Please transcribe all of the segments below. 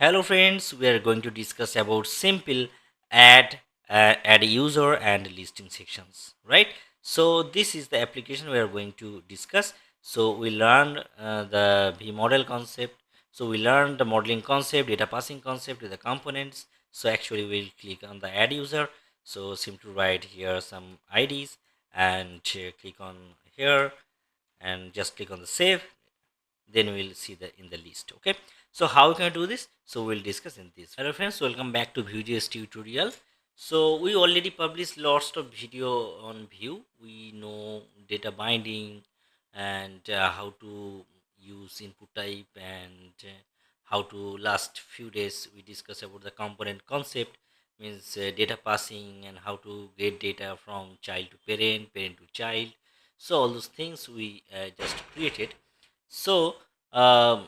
Hello friends, we are going to discuss about simple add user and listing sections, right? So this is the application we are going to discuss. So we learned the V model concept. So we learned the modeling concept, data passing concept with the components. So actually we'll click on the add user. So simply write here some IDs and click on here and just click on the save, then we'll see the in the list. Okay, so how we can do this, so we'll discuss in this. Hello friends, welcome back to Vue JS tutorial. So we already published lots of video on Vue. We know data binding and how to use input type, and how to last few days we discuss about the component concept, means data passing and how to get data from child to parent, parent to child. So all those things we just created. So um,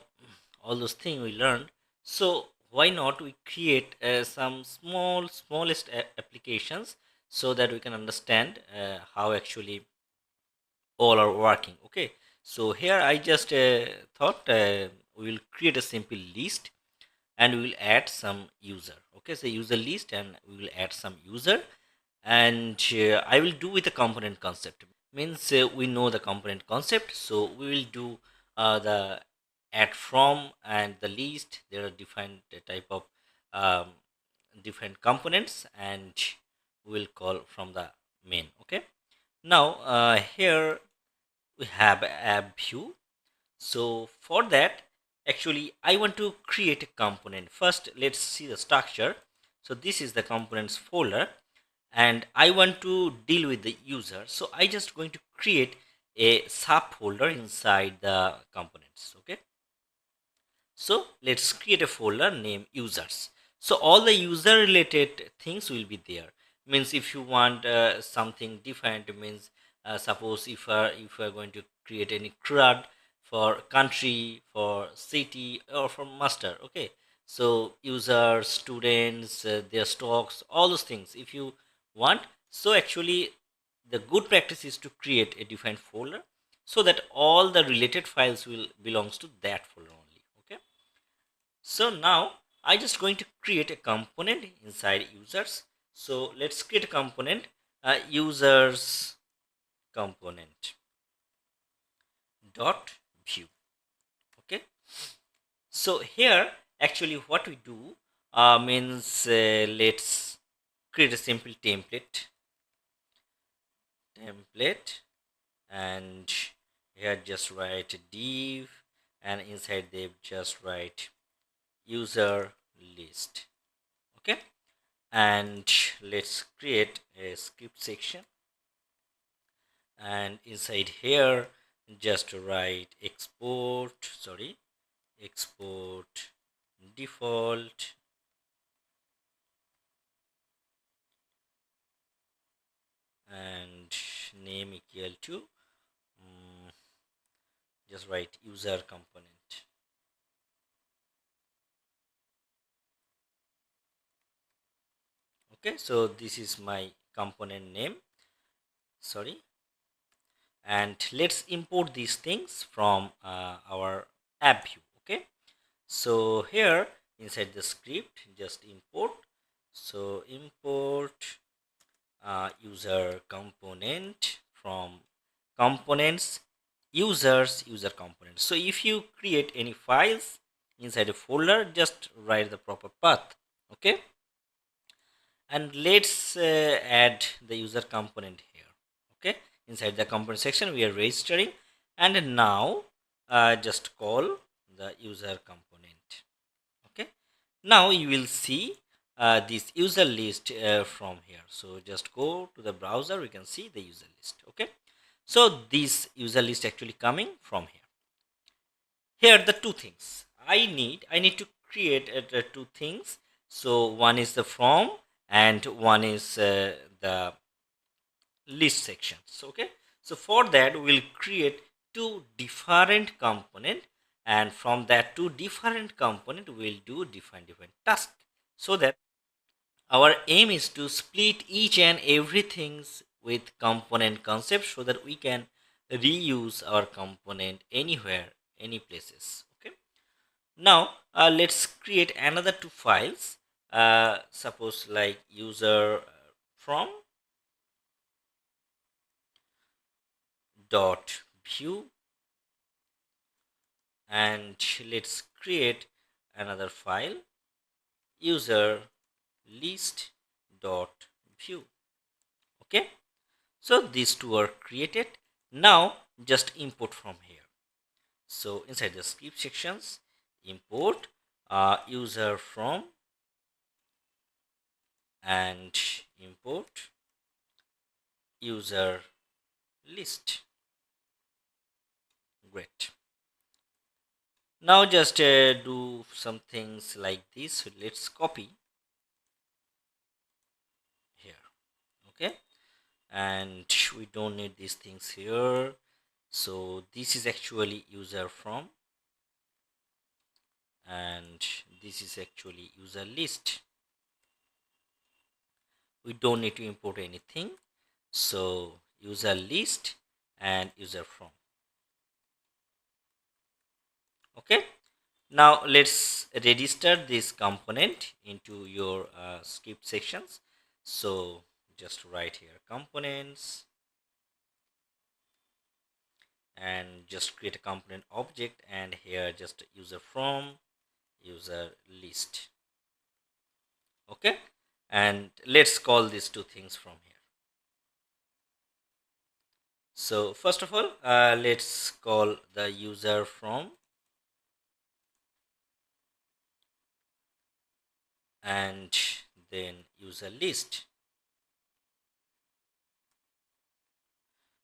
all those things we learned. So why not we create some smallest applications so that we can understand how actually all are working. Okay, so here I just thought we will create a simple list and we will add some user. Okay, so user list and we will add some user, and I will do with the component concept. Means we know the component concept, so we will do the add from and the list. There are different type of um, different components, and we will call from the main. Okay, now here we have a view. So for that, actually I want to create a component. First let's see the structure. So this is the components folder, and I want to deal with the user. So I just going to create a subfolder inside the components. Okay, so let's create a folder named users. So all the user related things will be there. Means if you want something different, means suppose if we are going to create any crud for country, for city, or for master. Okay, so users, students, their stocks, all those things if you want. So actually the good practice is to create a defined folder so that all the related files will belongs to that folder only. Okay, so now I just going to create a component inside users. So let's create a component, users component dot view. Okay, so here actually what we do means let's create a simple template, and here just write div, and inside they just write user list. Okay, and let's create a script section, and inside here just write export default, and name equal to mm, just write user component. Okay, so this is my component name, sorry. And let's import these things from our app view. Okay, so here inside the script just import. So import user component from components user component. So if you create any files inside a folder, just write the proper path. Okay, and let's add the user component here. Okay, inside the component section we are registering, and now just call the user component. Okay, now you will see this user list from here. So just go to the browser, we can see the user list. Okay, so this user list actually coming from here. Here the two things I need to create the two things. So one is the from, and one is the list sections. Okay, so for that we'll create two different component, and from that two different component we'll do different tasks, so that our aim is to split each and everything with component concept so that we can reuse our component anywhere, any places. Okay, Now let's create another two files. Suppose like user from dot view, and let's create another file user list dot view. Okay, so these two are created. Now just import from here. So inside the script sections, import user from and import user list. Great. Now just do some things like this. So let's copy here. Okay, and we don't need these things here. So this is actually user from, and this is actually user list. We don't need to import anything. So user list and user from. Okay, now let's register this component into your script sections. So just write here components and just create a component object, and here just user from user list. Okay, and let's call these two things from here. So first of all, let's call the user from and then user list.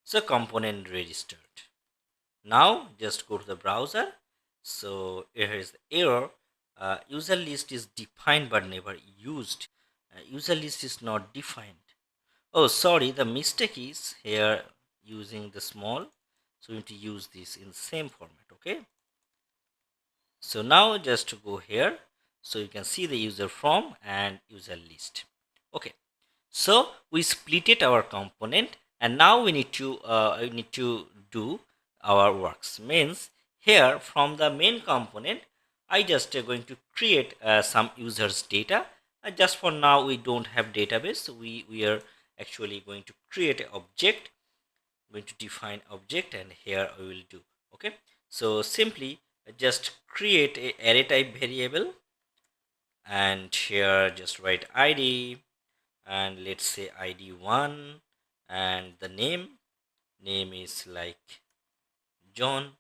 So component registered. Now just go to the browser. So here is the error. User list is defined but never used. User list is not defined. Oh, sorry, the mistake is here using the small. So we need to use this in the same format. Okay. So now just to go here. So you can see the user from and user list. Okay. So we splitted our component, and now we need to do our works. Means here from the main component, I just going to create some users data. Just for now, we don't have database. So we are actually going to create an object. Going to define object, and here we will do. Okay. So simply just create a array type variable, and here just write id, and let's say id1, and the name is like John.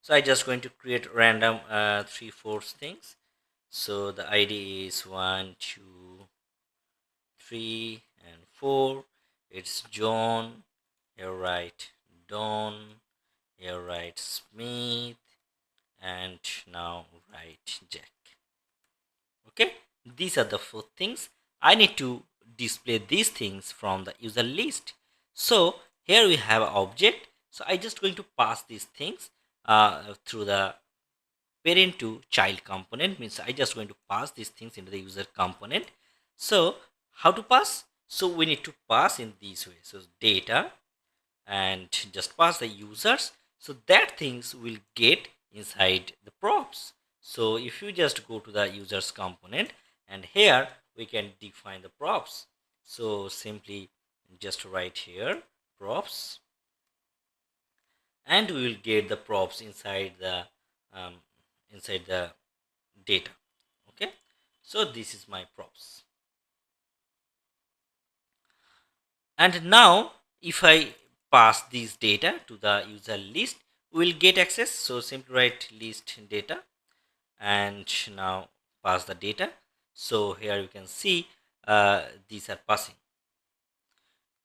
So I just going to create random 3 4 things. So the id is 1 2 3 and 4. It's John. Here write Don. Here write Smith, and now write Jack. Okay, these are the 4 things. I need to display these things from the user list. So here we have an object. So I just going to pass these things through the parent to child component. Means I just going to pass these things into the user component. So how to pass? So we need to pass in this way. So data, and just pass the users, so that things will get inside the props. So if you just go to the users component, and here we can define the props. So simply just write here props, and we will get the props um, inside the data. Okay, so this is my props. And now if I pass these data to the user list, we will get access. So simply write list data, and now pass the data. So here you can see these are passing.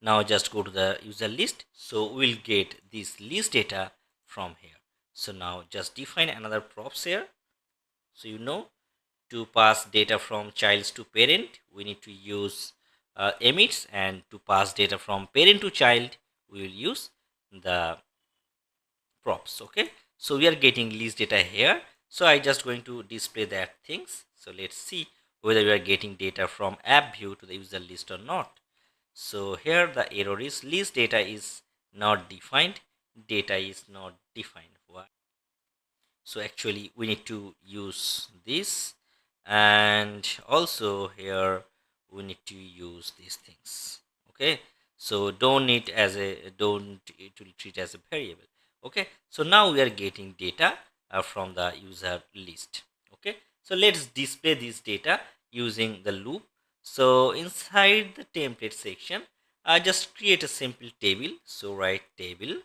Now just go to the user list, so we'll get this list data from here. So now just define another props here. So you know, to pass data from childs to parent, we need to use emits, and to pass data from parent to child, we will use the props. Okay, so we are getting list data here. So I just going to display that things. So let's see whether we are getting data from app view to the user list or not. So here the error is list data is not defined, data is not defined. Why? So actually we need to use this, and also here we need to use these things. Okay, so don't it will treat as a variable. Okay, so now we are getting data from the user list. Okay, so let's display this data using the loop. So inside the template section, I just create a simple table. So write table,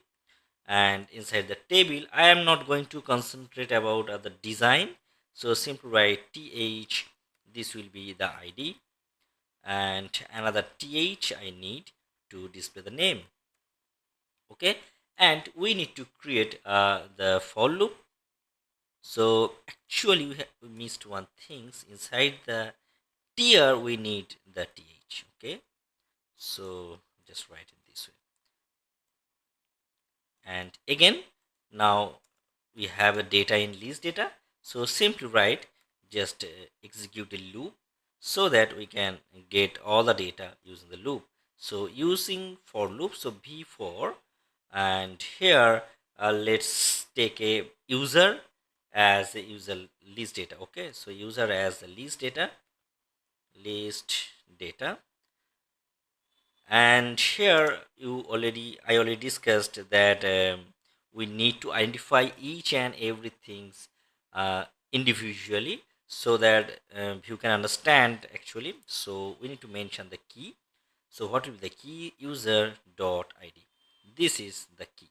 and inside the table I am not going to concentrate about the design, so simply write th. This will be the id, and another th I need to display the name. Okay, and we need to create the for loop. So actually we missed one things. Inside the tier we need the th. Okay, so just write it this way. And again, now we have a data in list data, so simply write just execute a loop so that we can get all the data using the loop. So using for loop, so b4, and here let's take a user as a user list data. Okay, so user as the list data. And here I already discussed that we need to identify each and everything individually, so that you can understand actually. So we need to mention the key. So what will be the key? User dot id, this is the key.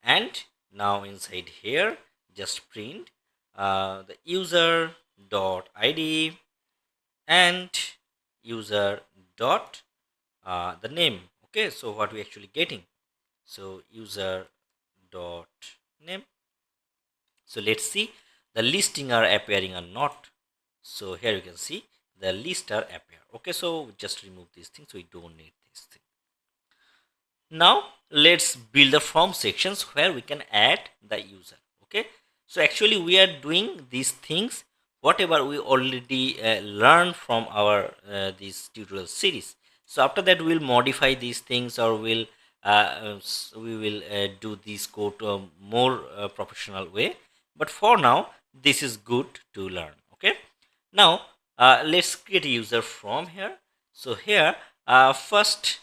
And now inside here just print the user dot id and user dot the name. Okay, so what we actually getting? So user dot name. So let's see the listing are appearing or not. So here you can see the list are appear. Okay, so just remove these things, so we don't need this thing. Now let's build the form sections where we can add the user. Okay, so actually we are doing these things whatever we already learned from our this tutorial series. So after that we'll modify these things, or we will do this code to a more professional way. But for now this is good to learn. Okay, now let's create a user from here. So here first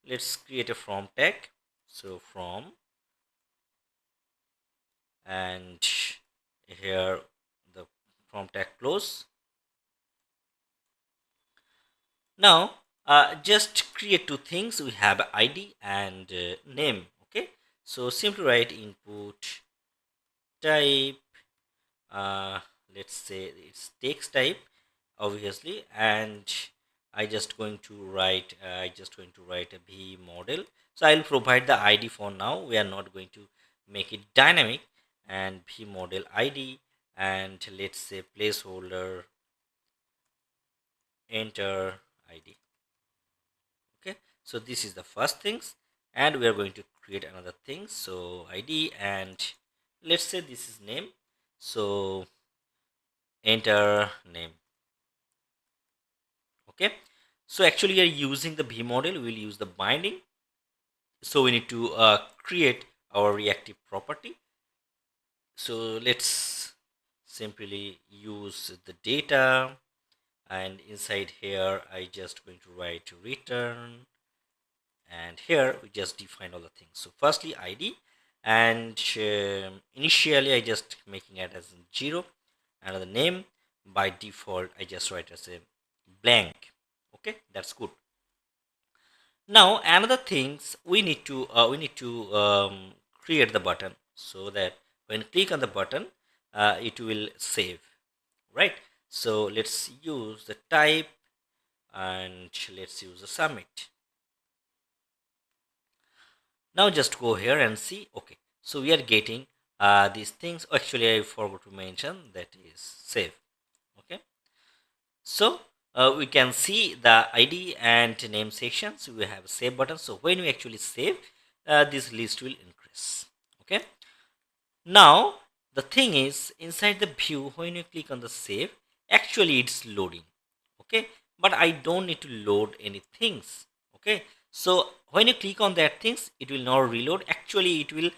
let's create a from tag. So from, and here the from tag close. Now just create two things. We have id and name. Okay, so simply write input type, uh, let's say it's text type obviously, and I just going to write a v model. So I'll provide the id for now. We are not going to make it dynamic. And v model id, and let's say placeholder enter id. Okay, so this is the first things, and we are going to create another thing. So id, and let's say this is name. So enter name. Okay, so actually we are using the v model. We will use the binding. So we need to create our reactive property. So let's simply use the data, and inside here I just going to write return, and here we just define all the things. So firstly id, and initially I just making it as 0, and the name by default I just write as a blank. Okay, that's good. Now another things we need to create the button, so that when click on the button it will save, right? So let's use the type, and let's use the submit. Now just go here and see. Okay, so we are getting these things. Actually I forgot to mention that is save. Okay, so we can see the id and name sections. We have save button, so when we actually save, this list will increase. Okay, now the thing is, inside the view when you click on the save, actually it's loading. Okay, but I don't need to load any things. Okay, so when you click on that things, it will not reload. Actually it will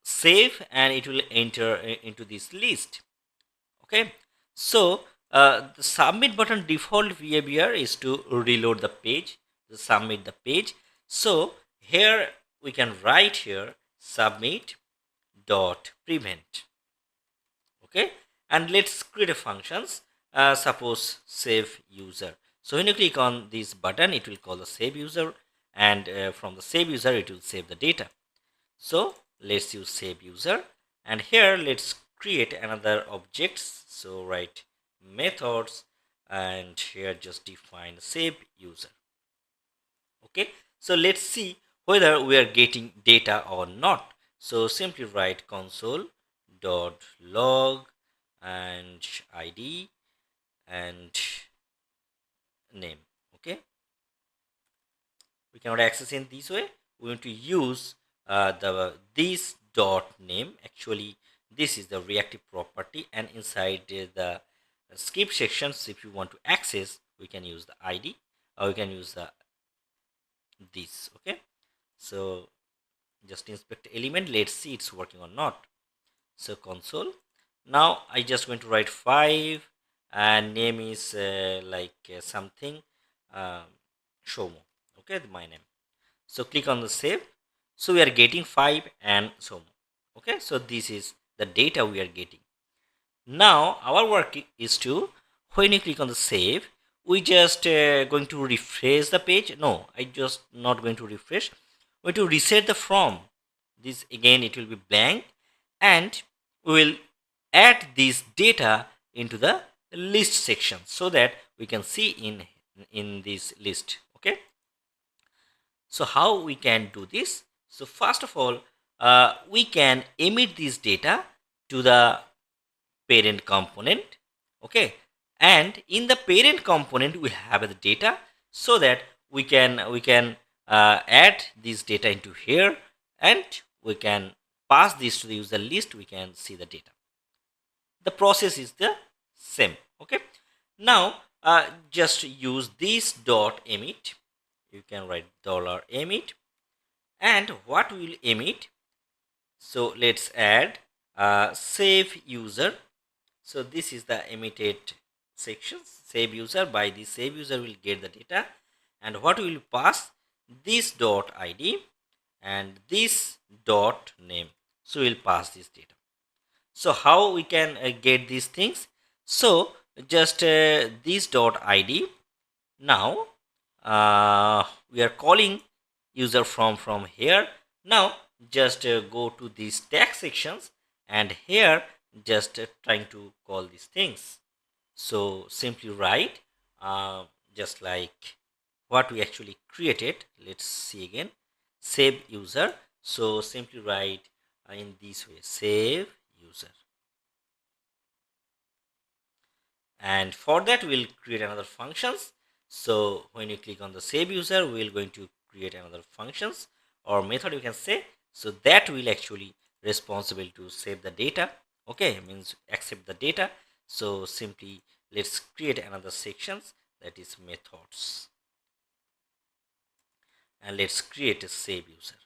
save and it will enter into this list. Okay, so the submit button default behavior is to reload the page, to submit the page. So here we can write here submit dot prevent. Okay, and let's create a functions. Suppose save user. So when you click on this button, it will call the save user, and from the save user it will save the data. So let's use save user, and here let's create another objects. So write methods, and here just define save user. Okay, so let's see whether we are getting data or not. So simply write console dot log and id and name. Okay, we cannot access in this way. We want to use the this dot name. Actually this is the reactive property, and inside the skip sections, if you want to access, we can use the id, or we can use the this. Okay, so just inspect element, let's see it's working or not. So console, now I just going to write 5 and name is something shomo. Okay, my name. So click on the save. So we are getting 5 and shomo. Okay, so this is the data we are getting. Now our work is to, when you click on the save, we just going to refresh the page. No, I just not going to refresh. We're going to reset the from. This again it will be blank, and we will add this data into the list section so that we can see in this list. Okay, so how we can do this? So first of all, we can emit this data to the parent component. Okay, and in the parent component we have the data, so that we can add this data into here, and we can pass this to the user list. We can see the data. The process is the same. Okay, now just use this dot emit. You can write $emit, and what will emit? So let's add save user. So this is the emitted section, save user. By this save user will get the data, and what will pass? This dot id and this dot name. So we'll pass this data. So how we can get these things? So just this dot id. Now we are calling user from here. Now just go to these tag sections, and here just trying to call these things. So simply write just like what we actually created. Let's see again, save user. So simply write in this way, save user, and for that we'll create another functions. So when you click on the save user, we're going to create another functions or method, you can say. So that will actually responsible to save the data. Okay, means accept the data. So simply let's create another sections, that is methods, and let's create a save user.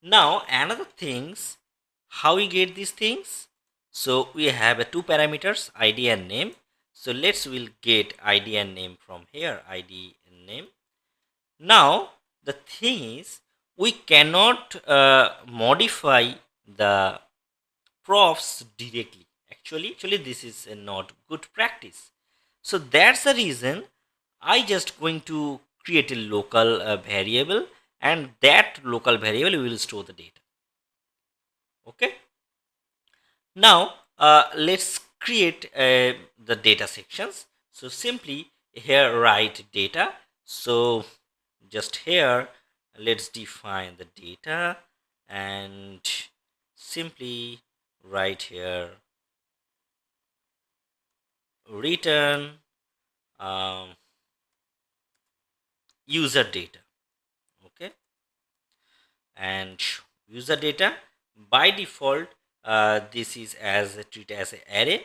Now another things, how we get these things? So we have a two parameters, id and name. So we'll get id and name from here, id and name. Now the thing is, we cannot modify the profs directly. Actually this is not good practice. So that's the reason I just going to create a local variable, and that local variable will store the data. Okay, now let's create the data sections. So simply here write data. So just here let's define the data, and simply write here return user data. Okay, and user data by default this is as treat as an array,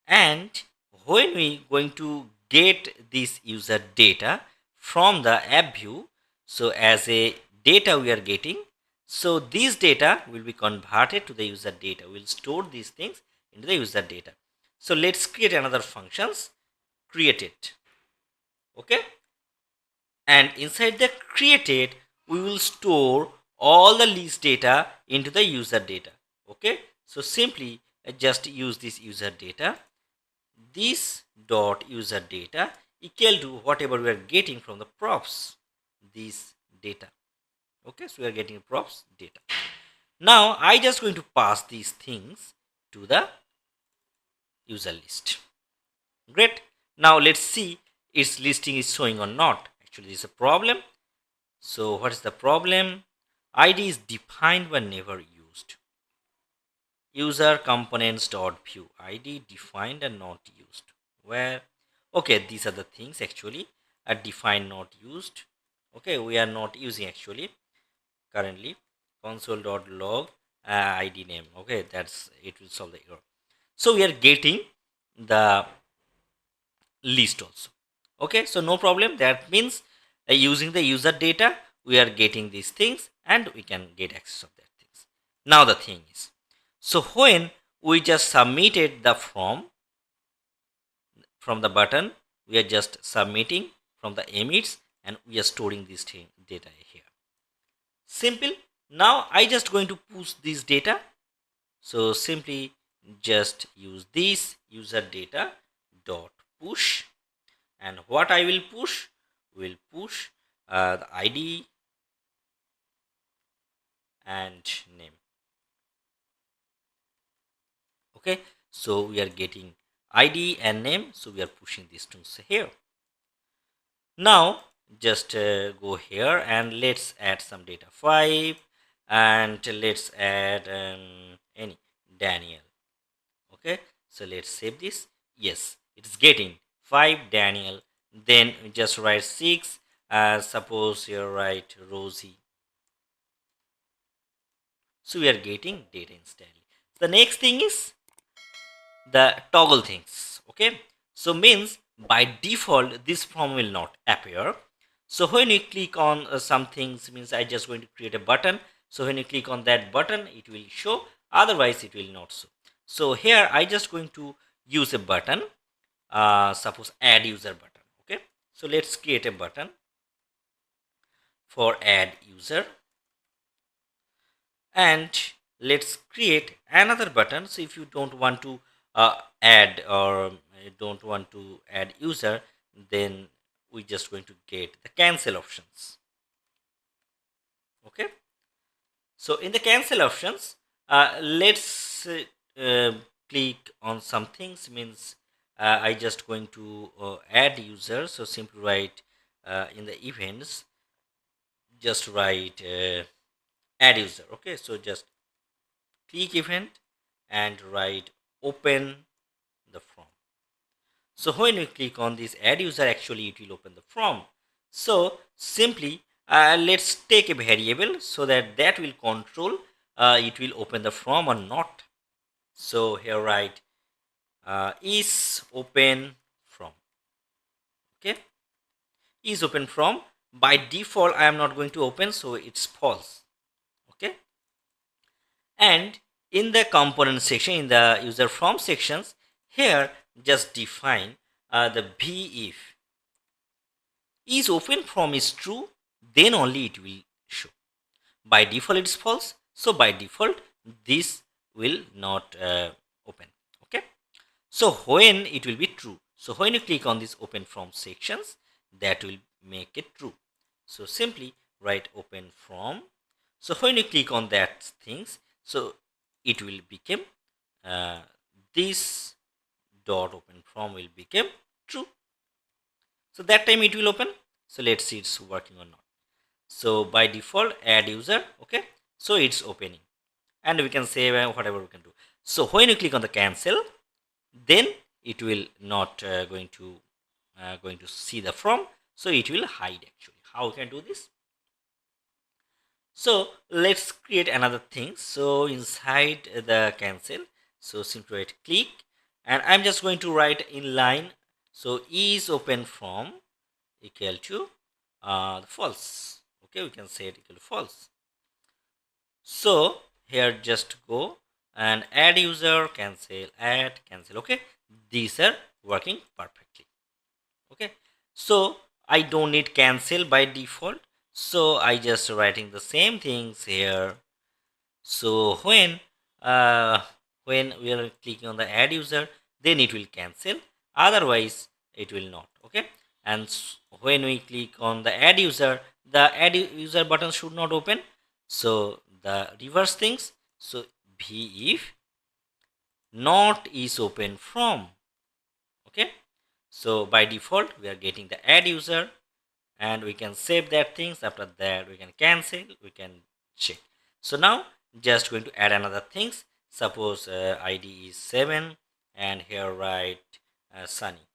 and when we going to get this user data from the app view, so as a data we are getting, So these data will be converted to the user data. We'll store these things into the user data. So let's create another functions, create it. Okay, and inside the created we will store all the list data into the user data. Okay, so simply just use this user data, this dot user data equal to whatever we are getting from the props, this data. Okay, so we are getting props data. Now I just going to pass these things to the user list. Great. Now let's see its listing is showing or not. Actually, this is a problem. So what is the problem? ID is defined but never used. User components dot view ID defined and not used. Where? Okay, these are the things actually are defined not used. Okay, we are not using actually currently console.log ID name. Okay, that's it will solve the error. So we are getting the list also. Okay, so no problem. That means using the user data we are getting these things and we can get access of that things. Now the thing is, so when we just submitted the form from the button, we are just submitting from the emits and we are storing this thing data here. Simple. Now I just going to push this data. So simply just use this user data dot push, and what I will push the ID and name. Okay, so we are getting ID and name, so we are pushing these things here. Now just go here and let's add some data 5 and let's add any Daniel. Okay, so let's save this. Yes, it's getting 5 Daniel, then just write 6, suppose you write Rosie. So we are getting data instantly. The next thing is the toggle things. Okay, so means by default this form will not appear. So when you click on some things, means I just going to create a button. So when you click on that button it will show, otherwise it will not show. So here I just going to use a button, suppose add user button. Okay, so let's create a button for add user, and let's create another button. So if you don't want to add or don't want to add user, then we just going to get the cancel options. Okay, so in the cancel options, let's click on some things, means I just going to add user. So simply write in the events, just write add user. Okay, so just click event and write open the form. So when you click on this add user, actually it will open the form. So simply let's take a variable so that that will control it will open the form or not. So here write is open from. Okay, is open from. By default I am not going to open, so it's false. Okay, and in the component section, in the user form sections, here just define the b if is open from is true, then only it will show. By default it's false, so by default this will not open. Okay, so when it will be true, so when you click on this open from sections, that will make it true. So simply write open from. So when you click on that things, so it will become uh, this dot open from will become true. So that time it will open. So let's see it's working or not. So by default add user. Okay, so it's opening and we can save whatever we can do. So when you click on the cancel, then it will not going to see the from, so it will hide. Actually, how we can do this? So let's create another thing. So inside the cancel, so simply right click, and I'm just going to write in line. So is open from equal to false. Okay, we can say it equal to false. So here just go and add user, cancel, add, cancel. Okay, these are working perfectly. Okay, so I don't need cancel by default, so I just writing the same things here. So uh, when we are clicking on the add user, then it will cancel, otherwise it will not. Okay, and when we click on the add user, the add user button should not open, so the reverse things. So v if not is open from. Okay, so by default we are getting the add user, and we can save that things. After that we can cancel, we can check. So now just going to add another things. Suppose id is 7 and here write sunny.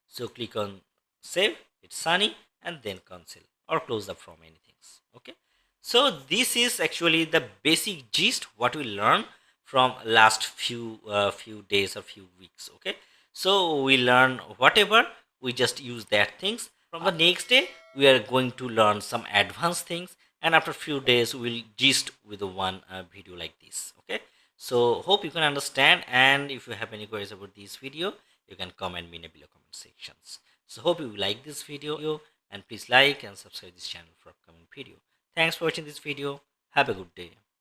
So click on save, it's sunny, and then cancel or close the from anything. Okay, so this is actually the basic gist what we learn from last few days or few weeks. Okay, so we learn whatever, we just use that things. From the next day we are going to learn some advanced things, and after few days we'll gist with the one video like this. Okay, so hope you can understand, and if you have any queries about this video, you can comment me in the below comment sections. So hope you like this video, and please like and subscribe this channel for upcoming video. Thanks for watching this video. Have a good day.